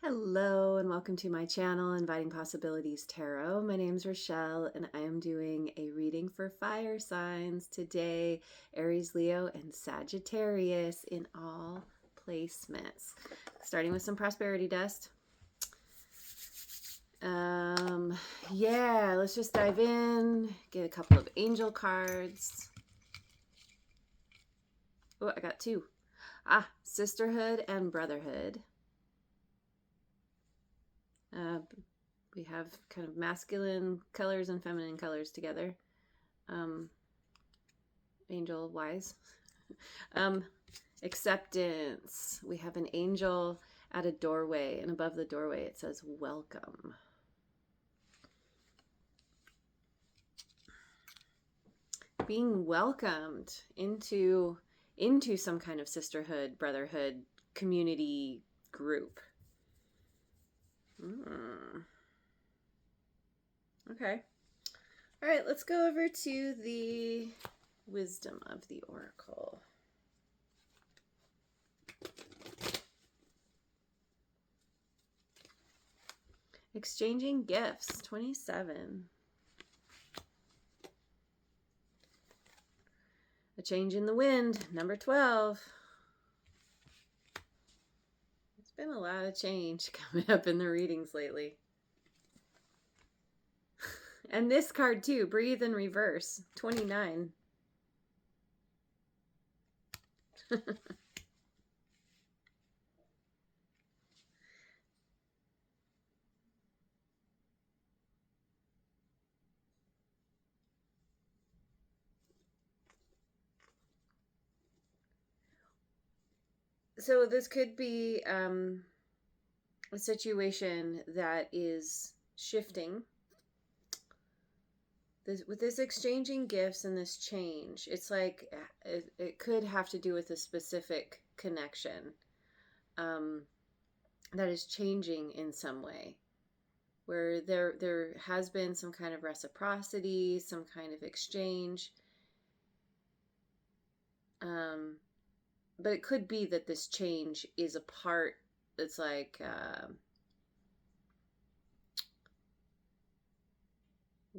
Hello and welcome to my channel, Inviting Possibilities Tarot. My name is Rochelle and I am doing a reading for fire signs today, Aries, Leo, and Sagittarius in all placements. Starting with some prosperity dust. Yeah, let's just dive in, get a couple of angel cards. Oh, I got two. Sisterhood and brotherhood. We have kind of masculine colors and feminine colors together. Angel wise. Acceptance. We have an angel at a doorway, and above the doorway it says welcome. Being welcomed into some kind of sisterhood, brotherhood, community group. Okay. All right, let's go over to the wisdom of the oracle. Exchanging gifts, 27. A change in the wind, number 12. There's been a lot of change coming up in the readings lately. And this card too, breathe in reverse, 29. So this could be a situation that is shifting. With this exchanging gifts and this change, it's like it could have to do with a specific connection that is changing in some way, where there has been some kind of reciprocity, some kind of exchange. But it could be that this change is a part that's like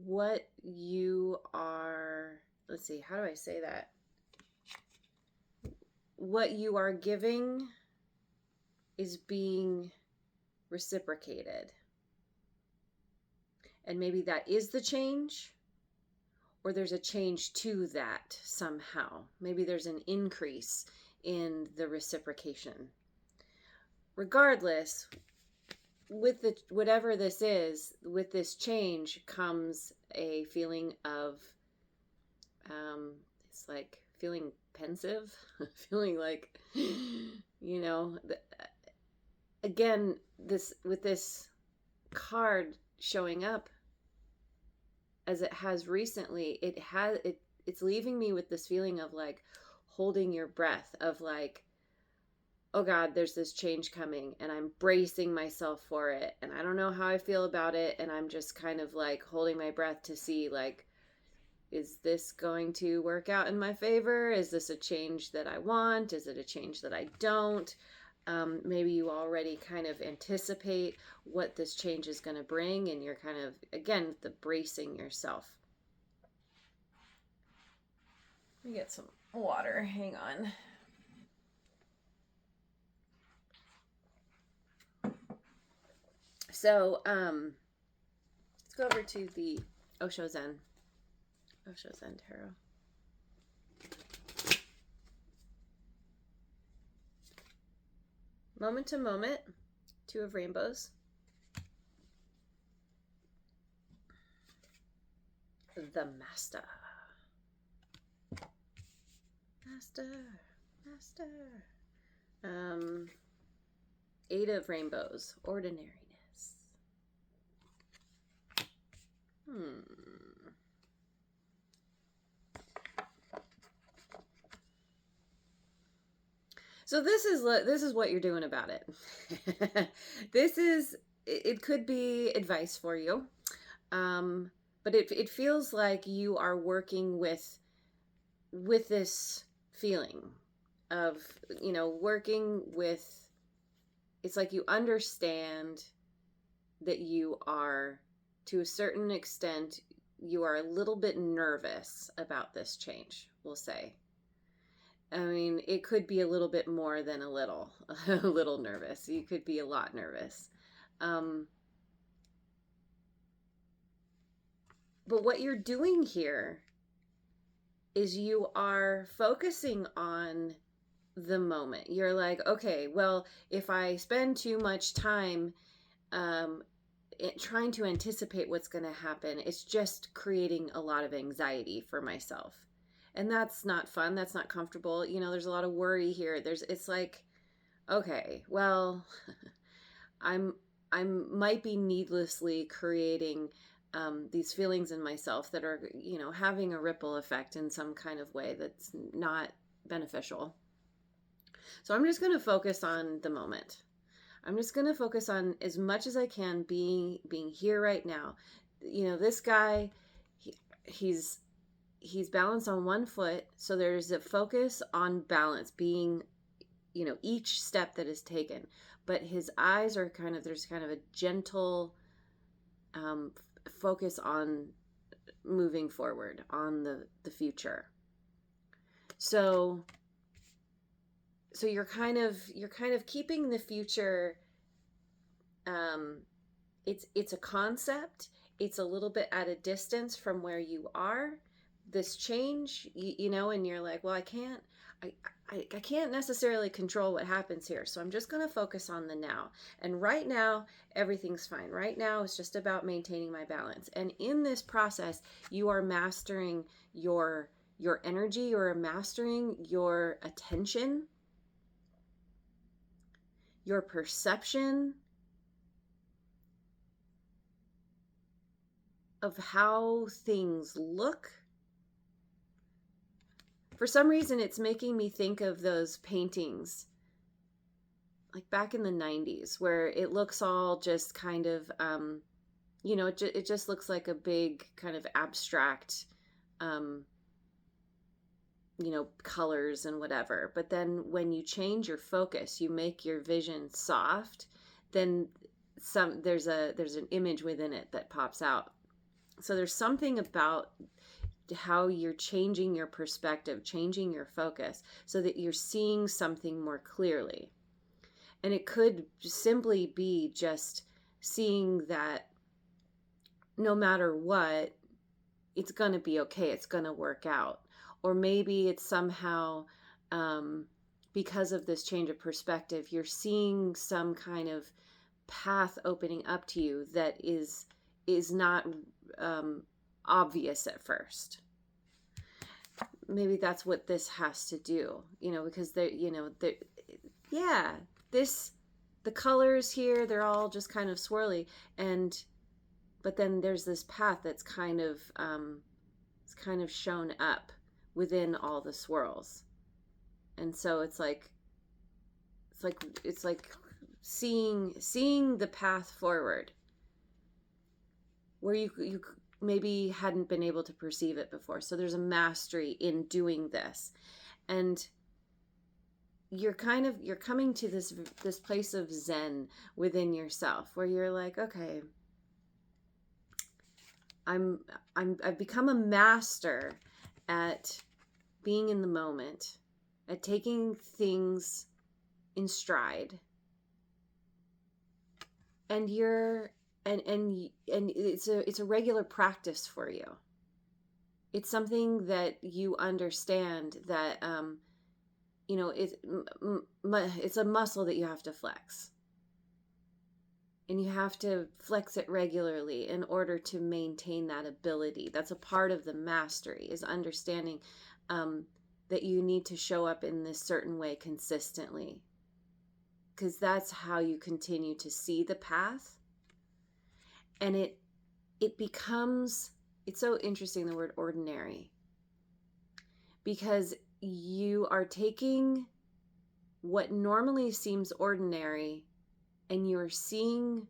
what you are, let's see, how do I say that? What you are giving is being reciprocated. And maybe that is the change, or there's a change to that somehow. Maybe there's an increase in the reciprocation. Regardless, with whatever this is, with this change comes a feeling of, it's like feeling pensive, feeling like, you know, again, with this card showing up as it has recently, it's leaving me with this feeling of like holding your breath, of like, oh God, there's this change coming and I'm bracing myself for it and I don't know how I feel about it, and I'm just kind of like holding my breath to see, like, is this going to work out in my favor? Is this a change that I want? Is it a change that I don't? Maybe you already kind of anticipate what this change is going to bring, and you're kind of, again, the bracing yourself. Let me get some water. Hang on. So, let's go over to the Osho Zen Tarot. Moment to moment, Two of Rainbows. The Master. Eight of Rainbows, Ordinariness. So this is what you're doing about it. It could be advice for you, but it feels like you are working with this feeling of, working with it's like you understand that you are, to a certain extent, you are a little bit nervous about this change, we'll say. I mean, it could be a little bit more than a little nervous. You could be a lot nervous. But what you're doing here is you are focusing on the moment. You're like, okay, well, if I spend too much time trying to anticipate what's going to happen, it's just creating a lot of anxiety for myself. And that's not fun. That's not comfortable. You know, there's a lot of worry here. It's like, okay, well, I might be needlessly creating these feelings in myself that are, you know, having a ripple effect in some kind of way that's not beneficial. So I'm just going to focus on the moment. I'm just going to focus on as much as I can being here right now. You know, this guy, he's balanced on one foot, so there's a focus on balance, being, you know, each step that is taken. But his eyes are there's kind of a gentle focus on moving forward, on the future. So you're kind of keeping the future. It's a concept. It's a little bit at a distance from where you are. This change, you know, and you're like, well, I can't necessarily control what happens here. So I'm just going to focus on the now. And right now, everything's fine. Right now, it's just about maintaining my balance. And in this process, you are mastering your energy. You're mastering your attention, your perception of how things look. For some reason, it's making me think of those paintings like back in the 90s where it looks all just kind of, you know, it just looks like a big kind of abstract, you know, colors and whatever. But then when you change your focus, you make your vision soft, then there's an image within it that pops out. So there's something about how you're changing your perspective, changing your focus so that you're seeing something more clearly. And it could simply be just seeing that no matter what, it's going to be okay. It's going to work out. Or maybe it's somehow, because of this change of perspective, you're seeing some kind of path opening up to you that is not obvious at first. Maybe that's what this has to do, you know, because the colors here, they're all just kind of swirly, but then there's this path that's kind of shown up within all the swirls. And so it's like seeing the path forward where you maybe hadn't been able to perceive it before. So there's a mastery in doing this. And you're coming to this place of zen within yourself where you're like, okay, I've become a master at being in the moment, at taking things in stride. And it's a regular practice for you. It's something that you understand that, you know, it's a muscle that you have to flex. And you have to flex it regularly in order to maintain that ability. That's a part of the mastery, is understanding that you need to show up in this certain way consistently. Because that's how you continue to see the path. And it becomes, it's so interesting, the word ordinary. Because you are taking what normally seems ordinary and you're seeing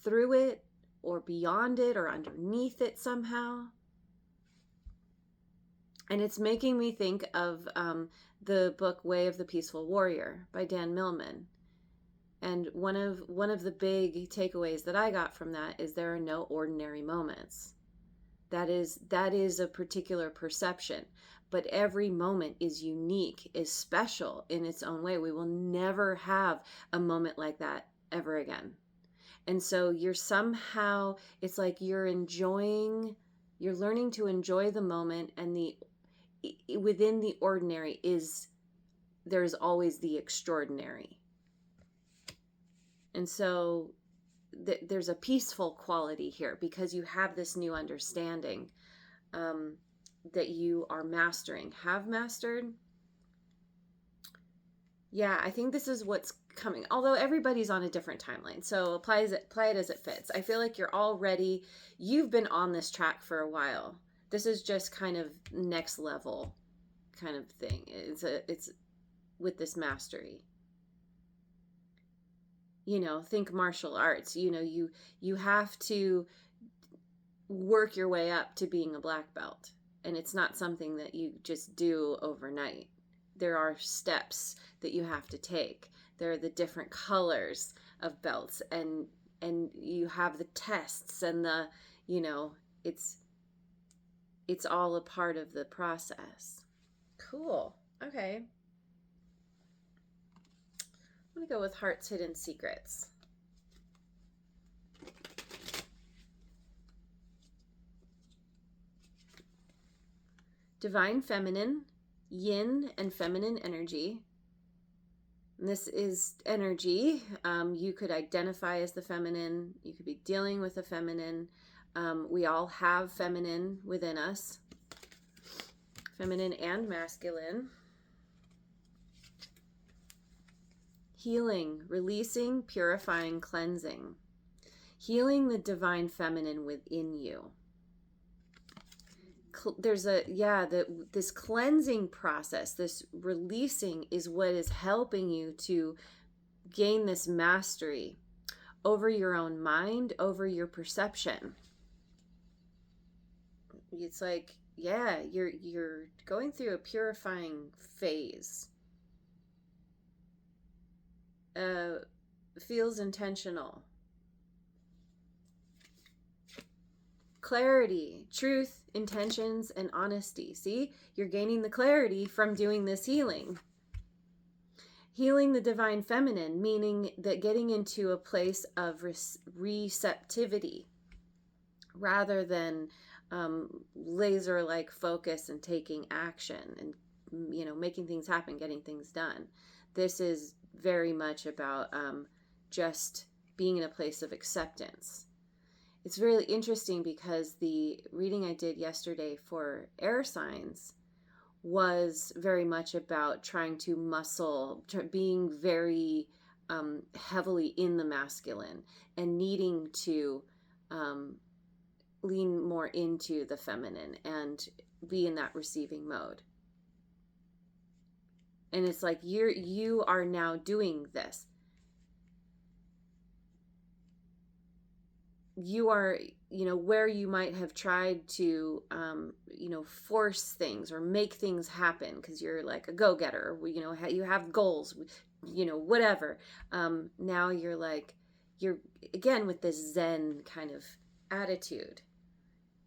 through it or beyond it or underneath it somehow. And it's making me think of the book Way of the Peaceful Warrior by Dan Millman. And one of the big takeaways that I got from that is there are no ordinary moments. That is a particular perception, but every moment is unique, is special in its own way. We will never have a moment like that ever again. And so you're somehow, it's like you're learning to enjoy the moment, and within the ordinary there's always the extraordinary. And so there's a peaceful quality here because you have this new understanding that you are have mastered. Yeah, I think this is what's coming. Although everybody's on a different timeline, so apply it as it fits. I feel like you've been on this track for a while. This is just kind of next level kind of thing. It's with this mastery. Think martial arts. You have to work your way up to being a black belt, and it's not something that you just do overnight. There are steps that you have to take. There are the different colors of belts, and you have the tests, and it's all a part of the process. Cool. Okay. I'm going to go with Heart's Hidden Secrets. Divine Feminine, Yin and Feminine Energy. And this is energy. You could identify as the feminine. You could be dealing with the feminine. We all have feminine within us. Feminine and masculine. Healing, releasing, purifying, cleansing. Healing the divine feminine within you. There's this cleansing process, this releasing is what is helping you to gain this mastery over your own mind, over your perception. It's like, you're going through a purifying phase. Feels intentional. Clarity, truth, intentions, and honesty. See, you're gaining the clarity from doing this healing. Healing the divine feminine, meaning that getting into a place of receptivity rather than laser-like focus and taking action and making things happen, getting things done. This is very much about just being in a place of acceptance. It's really interesting because the reading I did yesterday for air signs was very much about trying to being very heavily in the masculine and needing to lean more into the feminine and be in that receiving mode. And it's like you are now doing this. You are, where you might have tried to, force things or make things happen because you're like a go-getter, you have goals, whatever. Now you're again with this Zen kind of attitude,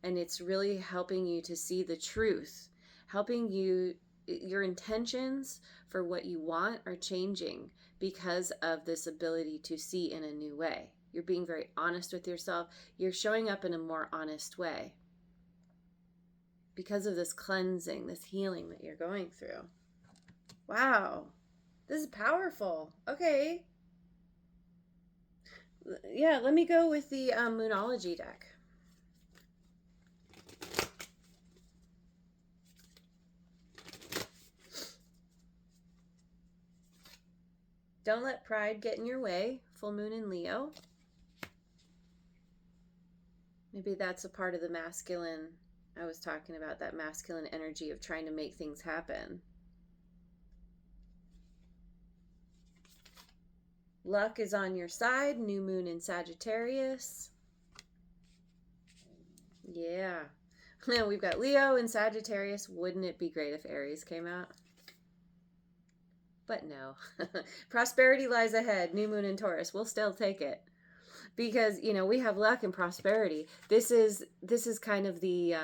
and it's really helping you to see the truth, helping you, your intentions for what you want are changing because of this ability to see in a new way. You're being very honest with yourself. You're showing up in a more honest way because of this cleansing, this healing that you're going through. Wow. This is powerful. Okay. Yeah, let me go with the Moonology deck. Don't let pride get in your way. Full moon in Leo. Maybe that's a part of the masculine. I was talking about that masculine energy of trying to make things happen. Luck is on your side. New moon in Sagittarius. Yeah. Now we've got Leo and Sagittarius. Wouldn't it be great if Aries came out? But no. Prosperity lies ahead. New moon in Taurus. We'll still take it. Because, you know, we have luck and prosperity. This is kind of the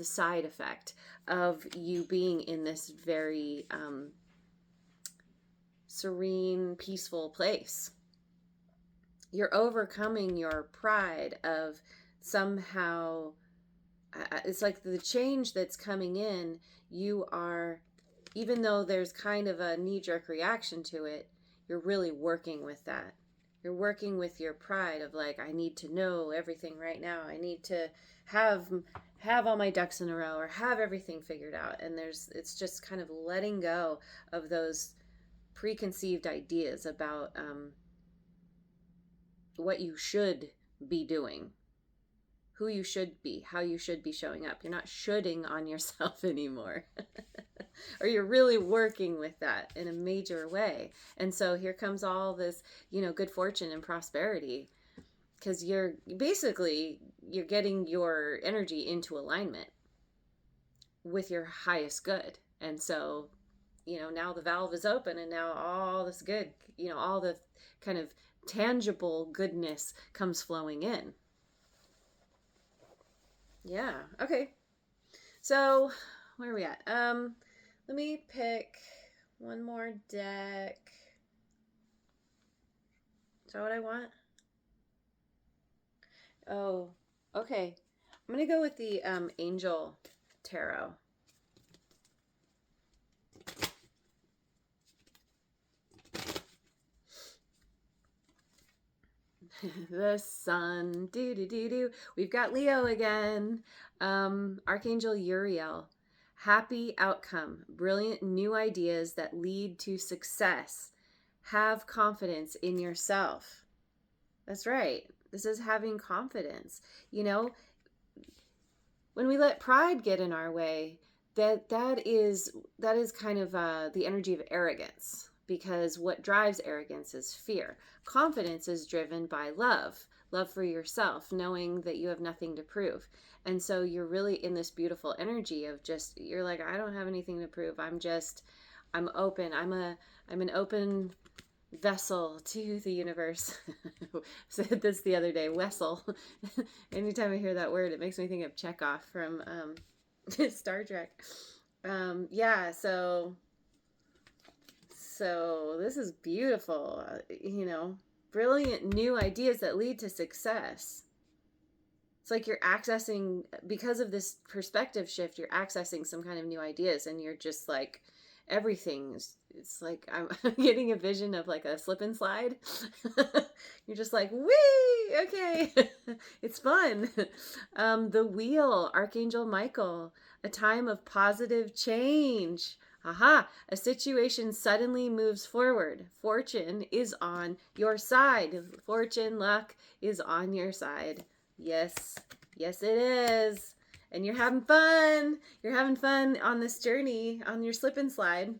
side effect of you being in this very serene, peaceful place. You're overcoming your pride of somehow, it's like the change that's coming in, you are, even though there's kind of a knee-jerk reaction to it, you're really working with that. You're working with your pride of like, I need to know everything right now. I need to have all my ducks in a row or have everything figured out. And it's just kind of letting go of those preconceived ideas about what you should be doing, who you should be, how you should be showing up. You're not shoulding on yourself anymore. Or you're really working with that in a major way. And so here comes all this, you know, good fortune and prosperity, because you're getting your energy into alignment with your highest good. And so, you know, now the valve is open and now all this good, you know, all the kind of tangible goodness comes flowing in. Yeah. Okay. So where are we at? Let me pick one more deck. Is that what I want? Oh, okay. I'm going to go with the Angel Tarot. The Sun. We've got Leo again. Archangel Uriel. Happy outcome. Brilliant new ideas that lead to success. Have confidence in yourself. That's right. This is having confidence. You know, when we let pride get in our way, that is kind of the energy of arrogance, because what drives arrogance is fear. Confidence is driven by love for yourself, knowing that you have nothing to prove. And so you're really in this beautiful energy of just, you're like, I don't have anything to prove. I'm open. I'm an open vessel to the universe. Said this the other day, vessel. Anytime I hear that word, it makes me think of Chekhov from Star Trek. Yeah, so this is beautiful. You know, brilliant new ideas that lead to success. It's like you're accessing, because of this perspective shift, you're accessing some kind of new ideas, and you're just like, it's like I'm getting a vision of like a slip and slide. You're just like, wee, okay. It's fun. The Wheel, Archangel Michael, a time of positive change. Aha, a situation suddenly moves forward. Fortune is on your side. Fortune, luck is on your side. Yes, yes it is. And you're having fun. You're having fun on this journey, on your slip and slide.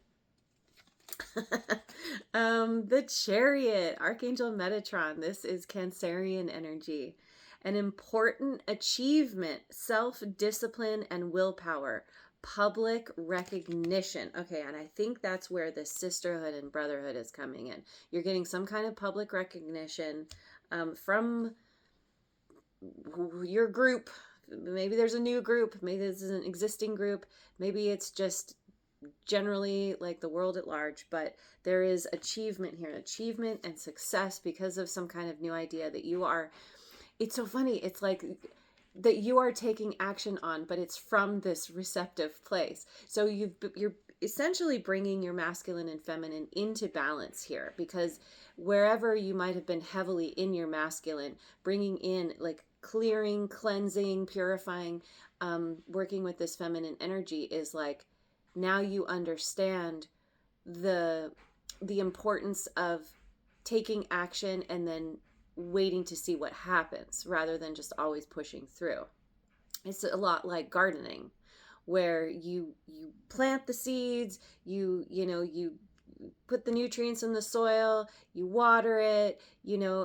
The Chariot, Archangel Metatron. This is Cancerian energy. An important achievement, self-discipline and willpower, public recognition. Okay, and I think that's where the sisterhood and brotherhood is coming in. You're getting some kind of public recognition from your group. Maybe there's a new group, maybe this is an existing group, maybe it's just generally like the world at large, but there is achievement here, achievement and success because of some kind of new idea that you are, it's so funny, it's like that you are taking action on, but it's from this receptive place. So you're essentially bringing your masculine and feminine into balance here, because wherever you might have been heavily in your masculine, bringing in like clearing, cleansing, purifying, working with this feminine energy is like, now you understand the importance of taking action and then waiting to see what happens rather than just always pushing through. It's a lot like gardening, where you plant the seeds, you put the nutrients in the soil, you water it,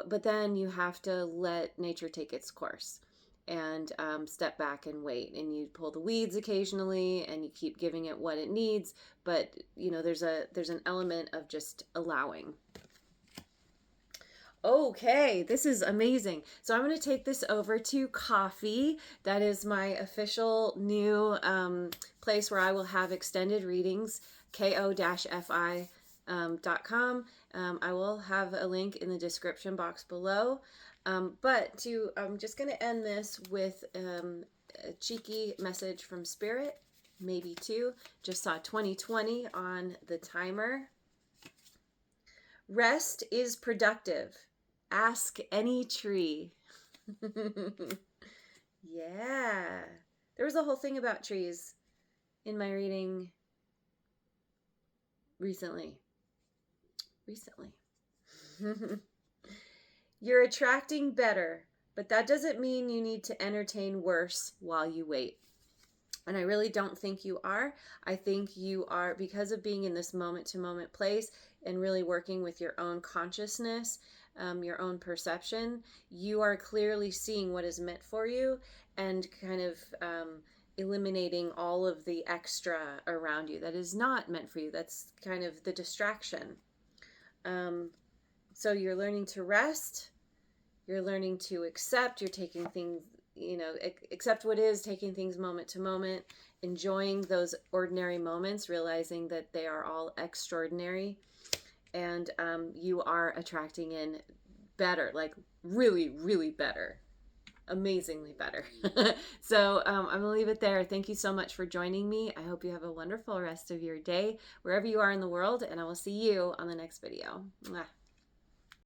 but then you have to let nature take its course. and step back and wait. And you pull the weeds occasionally, and you keep giving it what it needs. But you know, there's an element of just allowing. Okay, this is amazing. So I'm going to take this over to Ko-fi. That is my official new place where I will have extended readings, ko-fi.com. I will have a link in the description box below. I'm just going to end this with a cheeky message from Spirit, maybe two. Just saw 2020 on the timer. Rest is productive. Ask any tree. Yeah. There was a whole thing about trees in my reading recently. You're attracting better, but that doesn't mean you need to entertain worse while you wait. And I really don't think you are. I think you are, because of being in this moment-to-moment place and really working with your own consciousness, your own perception, you are clearly seeing what is meant for you and kind of eliminating all of the extra around you that is not meant for you. That's kind of the distraction. So you're learning to rest. You're learning to accept. You're taking things, accept what is, taking things moment to moment, enjoying those ordinary moments, realizing that they are all extraordinary. And you are attracting in better, like really, really better, amazingly better. So I'm going to leave it there. Thank you so much for joining me. I hope you have a wonderful rest of your day, wherever you are in the world, and I will see you on the next video. Mwah.